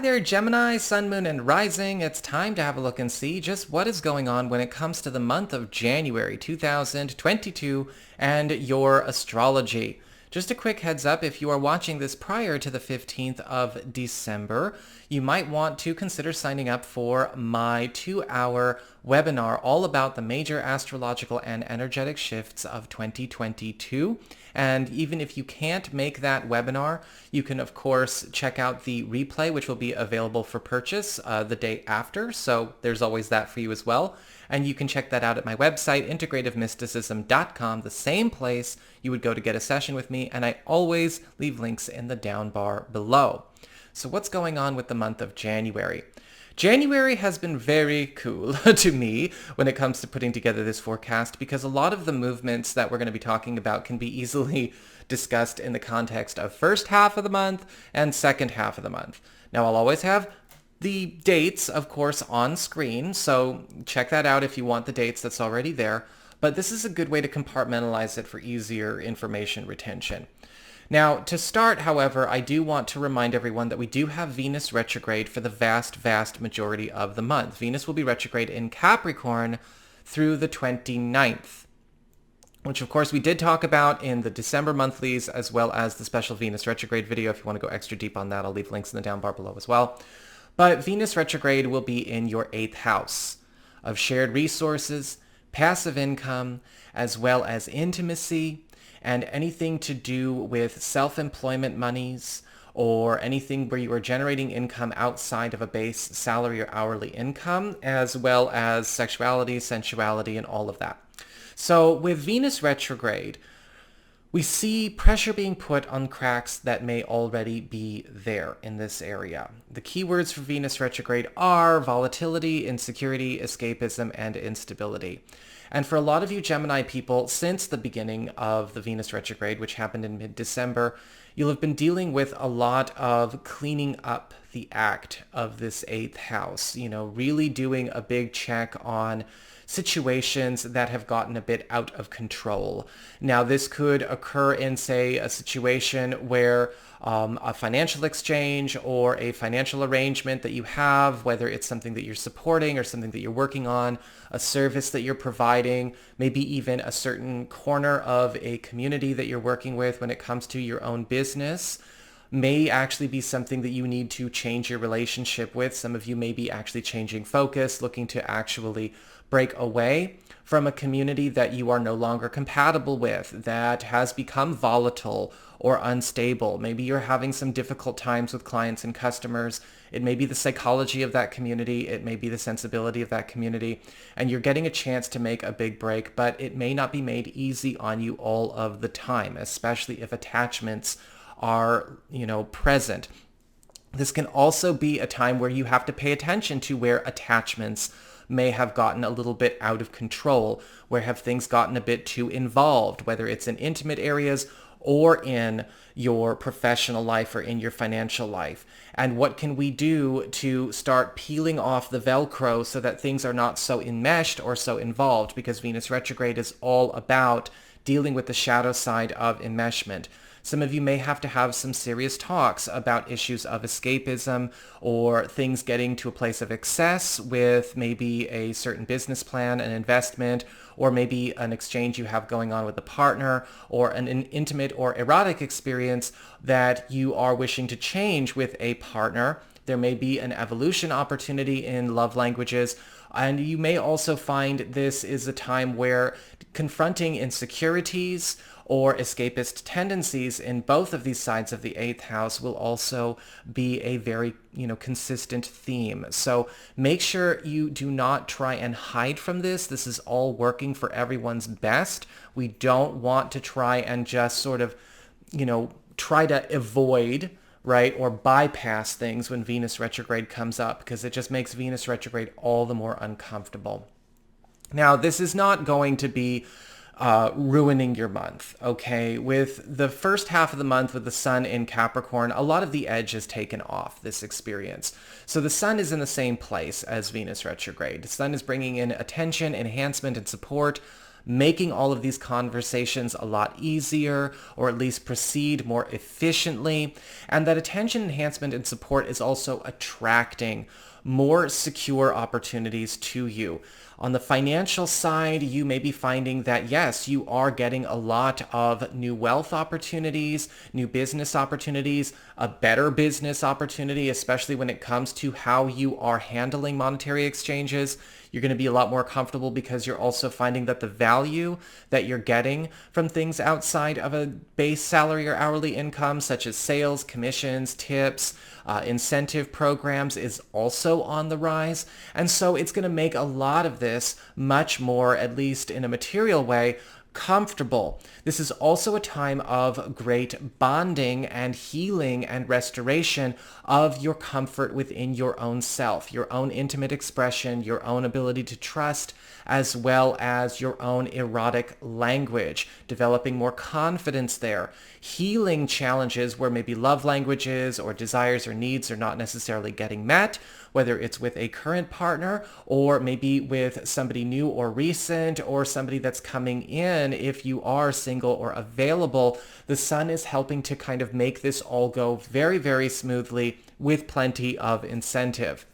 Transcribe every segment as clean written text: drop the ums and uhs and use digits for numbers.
there, Gemini, Sun, Moon, and Rising. It's time to have a look and see just what is going on when it comes to the month of January 2022 and your astrology. Just a quick heads up, if you are watching this prior to the 15th of December, you might want to consider signing up for my 2-hour webinar all about the major astrological and energetic shifts of 2022. And even if you can't make that webinar, you can of course check out the replay, which will be available for purchase the day after. So there's always that for you as well. And you can check that out at my website, integrativemysticism.com, the same place you would go to get a session with me. And I always leave links in the down bar below. So what's going on with the month of January? January has been very cool to me when it comes to putting together this forecast because a lot of the movements that we're going to be talking about can be easily discussed in the context of first half of the month and second half of the month. Now, I'll always have the dates, of course, on screen, so check that out if you want the dates that's already there, but this is a good way to compartmentalize it for easier information retention. Now, to start, however, I do want to remind everyone that we do have Venus retrograde for the vast majority of the month. Venus will be retrograde in Capricorn through the 29th, which of course we did talk about in the December monthlies as well as the special Venus retrograde video. If you want to go extra deep on that, I'll leave links in the down bar below as well. But Venus retrograde will be in your 8th house of shared resources, passive income, as well as intimacy, and anything to do with self-employment monies or anything where you are generating income outside of a base salary or hourly income, as well as sexuality, sensuality, and all of that. So with Venus retrograde, we see pressure being put on cracks that may already be there in this area. The keywords for Venus retrograde are volatility, insecurity, escapism, and instability. And for a lot of you Gemini people, since the beginning of the Venus retrograde, which happened in mid-December, you'll have been dealing with a lot of cleaning up the act of this 8th house, really doing a big check on situations that have gotten a bit out of control. Now, this could occur in, say, a situation where a financial exchange or a financial arrangement that you have, whether it's something that you're supporting or something that you're working on, a service that you're providing, maybe even a certain corner of a community that you're working with when it comes to your own business, may actually be something that you need to change your relationship with. Some of you may be actually changing focus, looking to actually break away from a community that you are no longer compatible with, that has become volatile or unstable. Maybe you're having some difficult times with clients and customers. It may be the psychology of that community. It may be the sensibility of that community. And you're getting a chance to make a big break, but it may not be made easy on you all of the time, especially if attachments are, present. This can also be a time where you have to pay attention to where attachments may have gotten a little bit out of control, where have things gotten a bit too involved, whether it's in intimate areas or in your professional life or in your financial life. And what can we do to start peeling off the Velcro so that things are not so enmeshed or so involved? Because Venus retrograde is all about dealing with the shadow side of enmeshment. Some of you may have to have some serious talks about issues of escapism or things getting to a place of excess with maybe a certain business plan, an investment, or maybe an exchange you have going on with a partner, or an intimate or erotic experience that you are wishing to change with a partner. There may be an evolution opportunity in love languages. And you may also find this is a time where confronting insecurities or escapist tendencies in both of these sides of the 8th house will also be a very, consistent theme. So make sure you do not try and hide from this. This is all working for everyone's best. We don't want to try and just sort of, try to avoid, right, or bypass things when Venus retrograde comes up, because it just makes Venus retrograde all the more uncomfortable. Now, this is not going to be ruining your month, okay? With the first half of the month with the sun in Capricorn, a lot of the edge is taken off this experience. So the sun is in the same place as Venus retrograde. The sun is bringing in attention, enhancement, and support, making all of these conversations a lot easier, or at least proceed more efficiently. And that attention enhancement and support is also attracting more secure opportunities to you. On the financial side, you may be finding that, yes, you are getting a lot of new wealth opportunities, new business opportunities, a better business opportunity, especially when it comes to how you are handling monetary exchanges. You're going to be a lot more comfortable because you're also finding that the value that you're getting from things outside of a base salary or hourly income, such as sales, commissions, tips, incentive programs, is also on the rise. And so it's going to make a lot of this much more, at least in a material way, comfortable. This is also a time of great bonding and healing and restoration of your comfort within your own self, your own intimate expression, your own ability to trust, as well as your own erotic language, developing more confidence there, healing challenges where maybe love languages or desires or needs are not necessarily getting met, whether it's with a current partner or maybe with somebody new or recent or somebody that's coming in. If you are single or available, the sun is helping to kind of make this all go very, very smoothly with plenty of incentive.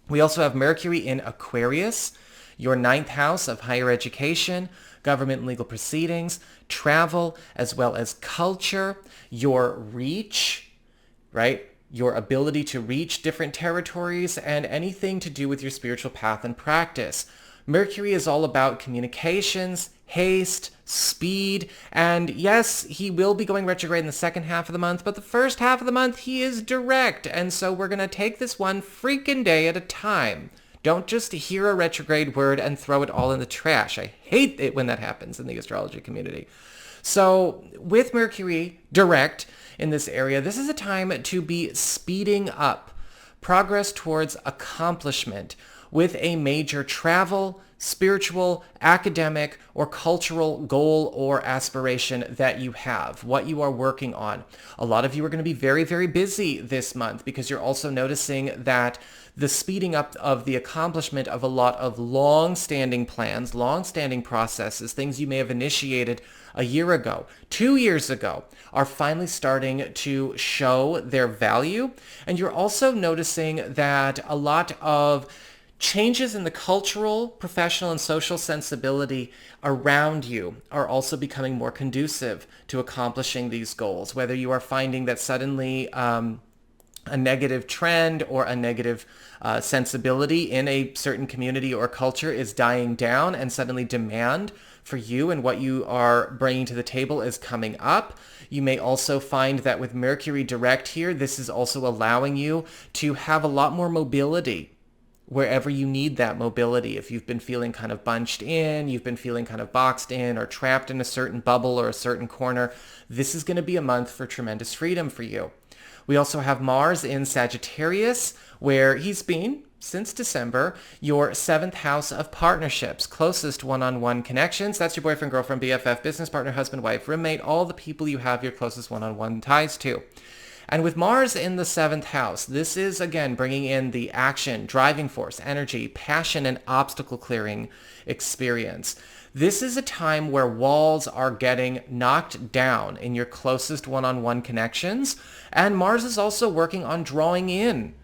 We also have Mercury in Aquarius, your ninth house of higher education, government and legal proceedings, travel, as well as culture, your reach, right? Your ability to reach different territories, and anything to do with your spiritual path and practice. Mercury is all about communications, haste, speed, and yes, he will be going retrograde in the second half of the month, but the first half of the month he is direct, and so we're going to take this one freaking day at a time. Don't just hear a retrograde word and throw it all in the trash. I hate it when that happens in the astrology community. So with Mercury direct in this area, this is a time to be speeding up progress towards accomplishment with a major travel, spiritual, academic, or cultural goal or aspiration that you have, what you are working on. A lot of you are going to be very, very busy this month because you're also noticing that the speeding up of the accomplishment of a lot of long-standing plans, long-standing processes, things you may have initiated a year ago, 2 years ago, are finally starting to show their value. And you're also noticing that a lot of changes in the cultural, professional, and social sensibility around you are also becoming more conducive to accomplishing these goals. Whether you are finding that suddenly a negative trend or a negative sensibility in a certain community or culture is dying down, and suddenly demand for you and what you are bringing to the table is coming up. You may also find that with Mercury direct here, this is also allowing you to have a lot more mobility wherever you need that mobility. If you've been feeling kind of bunched in, you've been feeling kind of boxed in or trapped in a certain bubble or a certain corner, this is going to be a month for tremendous freedom for you. We also have Mars in Sagittarius, where he's been since December, your seventh house of partnerships, closest one-on-one connections. That's your boyfriend, girlfriend, BFF, business partner, husband, wife, roommate, all the people you have your closest one-on-one ties to. And with Mars in the seventh house, this is, again, bringing in the action, driving force, energy, passion, and obstacle clearing experience. This is a time where walls are getting knocked down in your closest one-on-one connections. And Mars is also working on drawing in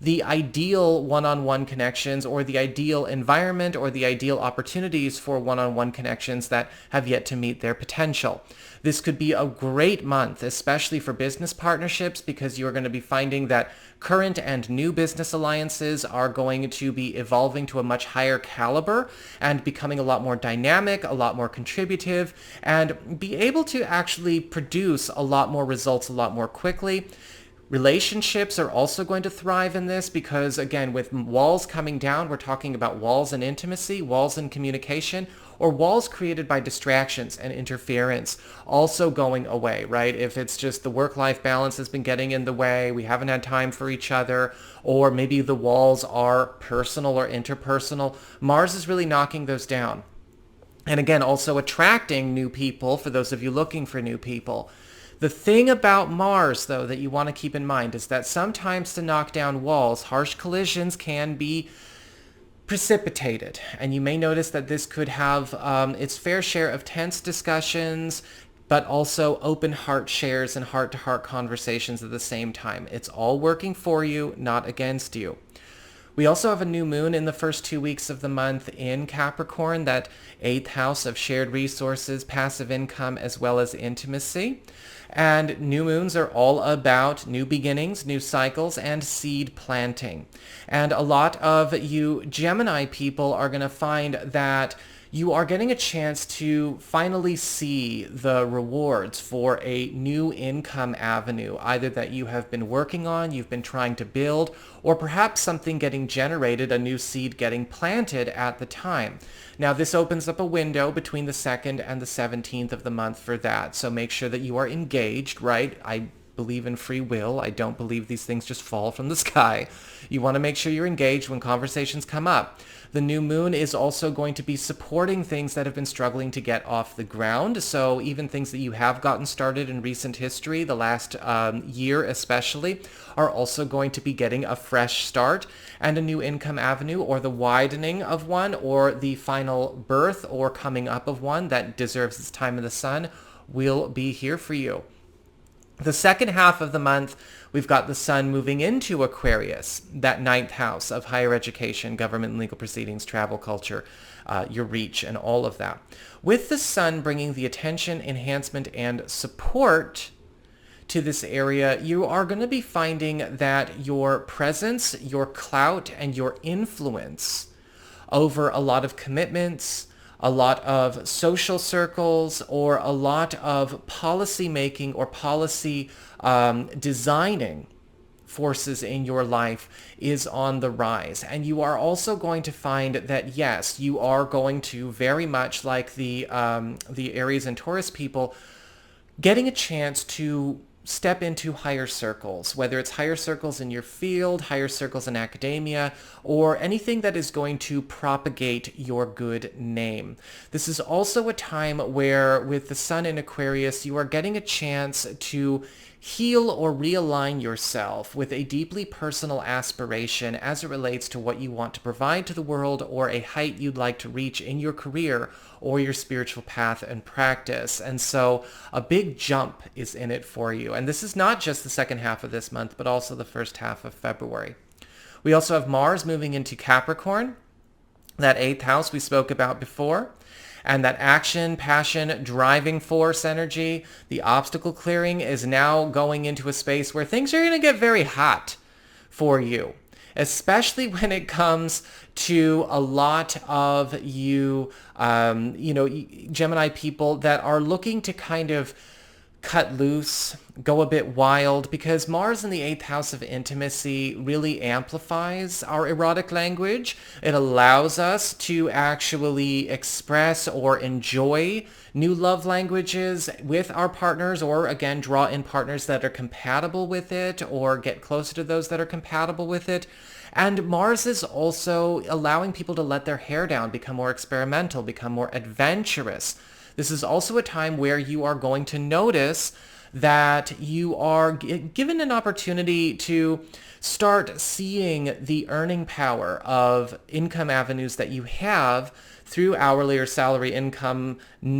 the ideal one-on-one connections, or the ideal environment, or the ideal opportunities for one-on-one connections that have yet to meet their potential. This could be a great month, especially for business partnerships, because you're going to be finding that current and new business alliances are going to be evolving to a much higher caliber and becoming a lot more dynamic, a lot more contributive, and be able to actually produce a lot more results a lot more quickly. Relationships are also going to thrive in this because, again, with walls coming down, we're talking about walls in intimacy, walls in communication, or walls created by distractions and interference also going away, right? If it's just the work-life balance has been getting in the way, we haven't had time for each other, or maybe the walls are personal or interpersonal, Mars is really knocking those down. And again, also attracting new people for those of you looking for new people. The thing about Mars, though, that you want to keep in mind is that sometimes to knock down walls, harsh collisions can be precipitated. And you may notice that this could have its fair share of tense discussions, but also open heart shares and heart-to-heart conversations at the same time. It's all working for you, not against you. We also have a new moon in the first 2 weeks of the month in Capricorn, that 8th house of shared resources, passive income, as well as intimacy. And new moons are all about new beginnings, new cycles, and seed planting. And a lot of you Gemini people are going to find that you are getting a chance to finally see the rewards for a new income avenue, either that you have been working on, you've been trying to build, or perhaps something getting generated, a new seed getting planted at the time. Now, this opens up a window between the 2nd and the 17th of the month for that, so make sure that you are engaged, right? I believe in free will. I don't believe these things just fall from the sky. You want to make sure you're engaged when conversations come up. The new moon is also going to be supporting things that have been struggling to get off the ground. So even things that you have gotten started in recent history, the last year especially, are also going to be getting a fresh start and a new income avenue, or the widening of one, or the final birth or coming up of one that deserves its time in the sun will be here for you. The second half of the month, we've got the sun moving into Aquarius, that 9th house of higher education, government and legal proceedings, travel, culture, your reach, and all of that. With the sun bringing the attention, enhancement, and support to this area, you are going to be finding that your presence, your clout, and your influence over a lot of commitments, a lot of social circles, or a lot of policy making or policy designing forces in your life is on the rise. And you are also going to find that, yes, you are going to, very much like the Aries and Taurus people, getting a chance to step into higher circles, whether it's higher circles in your field, higher circles in academia, or anything that is going to propagate your good name. This is also a time where, with the sun in Aquarius, you are getting a chance to heal or realign yourself with a deeply personal aspiration as it relates to what you want to provide to the world, or a height you'd like to reach in your career or your spiritual path and practice. And so a big jump is in it for you. And this is not just the second half of this month, but also the first half of February. We also have Mars moving into Capricorn, that 8th house we spoke about before. And that action, passion, driving force energy, the obstacle clearing, is now going into a space where things are going to get very hot for you, especially when it comes to a lot of you, Gemini people that are looking to kind of cut loose, go a bit wild, because Mars in the 8th house of intimacy really amplifies our erotic language. It allows us to actually express or enjoy new love languages with our partners, or again, draw in partners that are compatible with it, or get closer to those that are compatible with it. And Mars is also allowing people to let their hair down, become more experimental, become more adventurous. This is also a time where you are going to notice that you are given an opportunity to start seeing the earning power of income avenues that you have through hourly or salary income, through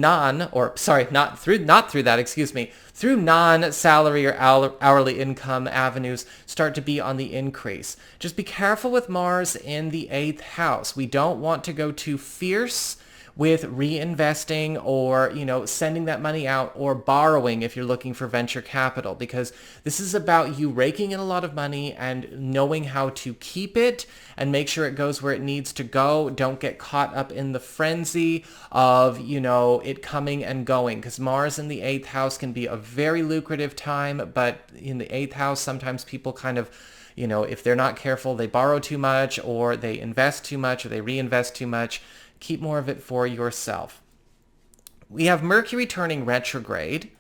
non-salary or hourly income avenues start to be on the increase. Just be careful with Mars in the 8th house. We don't want to go too fierce with reinvesting, or, sending that money out, or borrowing if you're looking for venture capital, because this is about you raking in a lot of money and knowing how to keep it and make sure it goes where it needs to go. Don't get caught up in the frenzy of, it coming and going, because Mars in the 8th house can be a very lucrative time, but in the 8th house, sometimes people kind of, if they're not careful, they borrow too much, or they invest too much, or they reinvest too much. Keep more of it for yourself. We have Mercury turning retrograde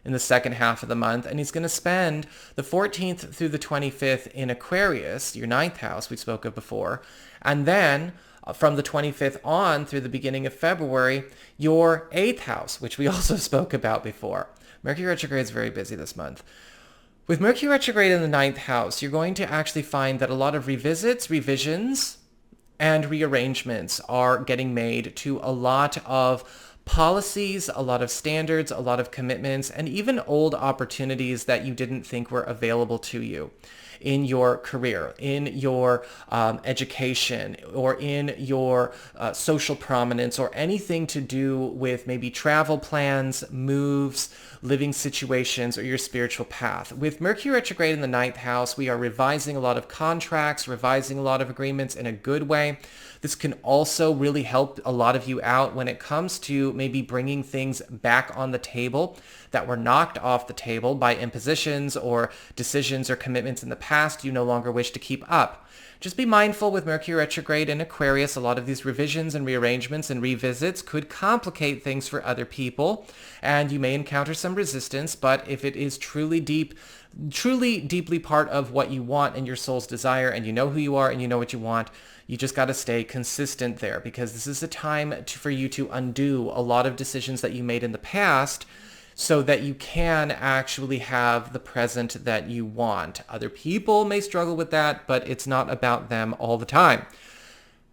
in the second half of the month, and he's going to spend the 14th through the 25th in Aquarius, your 9th house we spoke of before, and then from the 25th on through the beginning of February, your 8th house, which we also spoke about before. Mercury retrograde is very busy this month. With Mercury retrograde in the 9th house, you're going to actually find that a lot of revisits, revisions, and rearrangements are getting made to a lot of policies, a lot of standards, a lot of commitments, and even old opportunities that you didn't think were available to you in your career, in your education, or in your social prominence, or anything to do with maybe travel plans, moves, living situations, or your spiritual path. With Mercury retrograde in the ninth house, we are revising a lot of contracts, revising a lot of agreements in a good way. This can also really help a lot of you out when it comes to maybe bringing things back on the table that were knocked off the table by impositions or decisions or commitments in the past you no longer wish to keep up. Just be mindful with Mercury retrograde in Aquarius, a lot of these revisions and rearrangements and revisits could complicate things for other people, and you may encounter some resistance, but if it is truly deeply part of what you want and your soul's desire, and you know who you are and you know what you want, you just got to stay consistent there, because this is a time for you to undo a lot of decisions that you made in the past so that you can actually have the present that you want. Other people may struggle with that, but it's not about them all the time.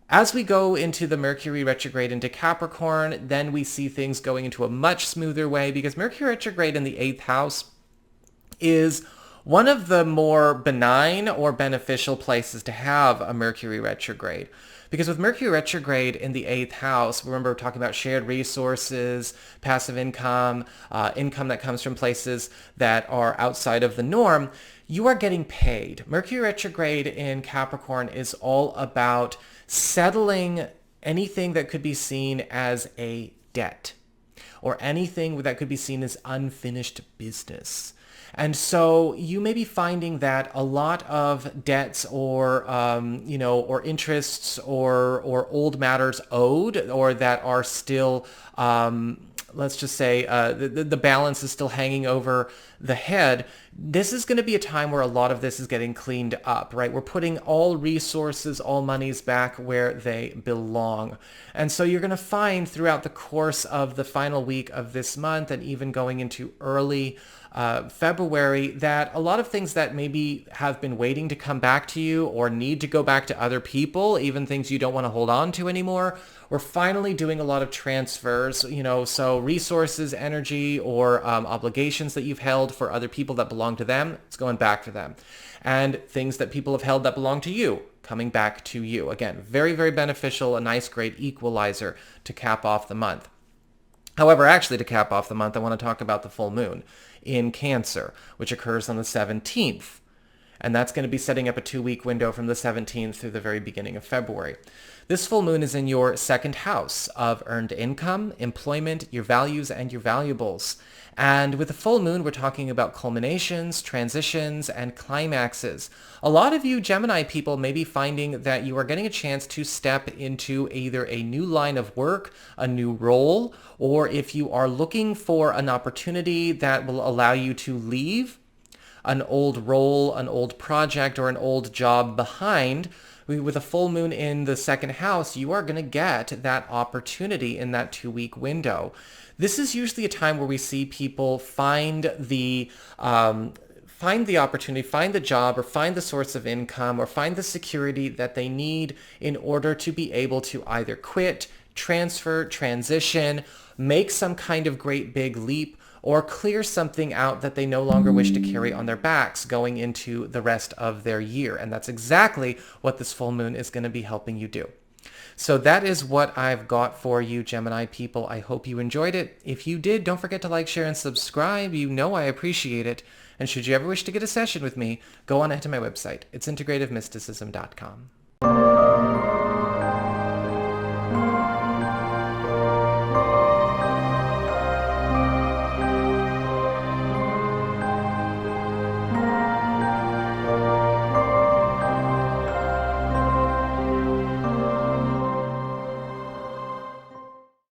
As we go into the Mercury retrograde into Capricorn, then we see things going into a much smoother way, because Mercury retrograde in the 8th house is one of the more benign or beneficial places to have a Mercury retrograde. Because with Mercury retrograde in the 8th house, remember we're talking about shared resources, passive income, income that comes from places that are outside of the norm, you are getting paid. Mercury retrograde in Capricorn is all about settling anything that could be seen as a debt, or anything that could be seen as unfinished business. And so you may be finding that a lot of debts or, or interests or old matters owed, or that are still, let's just say the balance is still hanging over the head. This is going to be a time where a lot of this is getting cleaned up, right? We're putting all resources, all monies back where they belong. And so you're going to find throughout the course of the final week of this month, and even going into early February, that a lot of things that maybe have been waiting to come back to you or need to go back to other people, even things you don't want to hold on to anymore, we're finally doing a lot of transfers, so resources, energy, or obligations that you've held for other people that belong to them, it's going back to them. And things that people have held that belong to you, coming back to you. Again, very, very beneficial, a nice, great equalizer to cap off the month. However, actually, to cap off the month, I want to talk about the full moon in Cancer, which occurs on the 17th. And that's going to be setting up a 2-week window from the 17th through the very beginning of February. This full moon is in your second house of earned income, employment, your values, and your valuables. And with the full moon, we're talking about culminations, transitions, and climaxes. A lot of you Gemini people may be finding that you are getting a chance to step into either a new line of work, a new role, or if you are looking for an opportunity that will allow you to leave an old role, an old project, or an old job behind. With a full moon in the second house, you are going to get that opportunity in that 2-week window. This is usually a time where we see people find the opportunity, find the job, or find the source of income, or find the security that they need in order to be able to either quit, transfer, transition, make some kind of great big leap, or clear something out that they no longer wish to carry on their backs going into the rest of their year. And that's exactly what this full moon is going to be helping you do. So that is what I've got for you, Gemini people. I hope you enjoyed it. If you did, don't forget to like, share, and subscribe. You know I appreciate it. And should you ever wish to get a session with me, go on ahead to my website. It's integrativemysticism.com.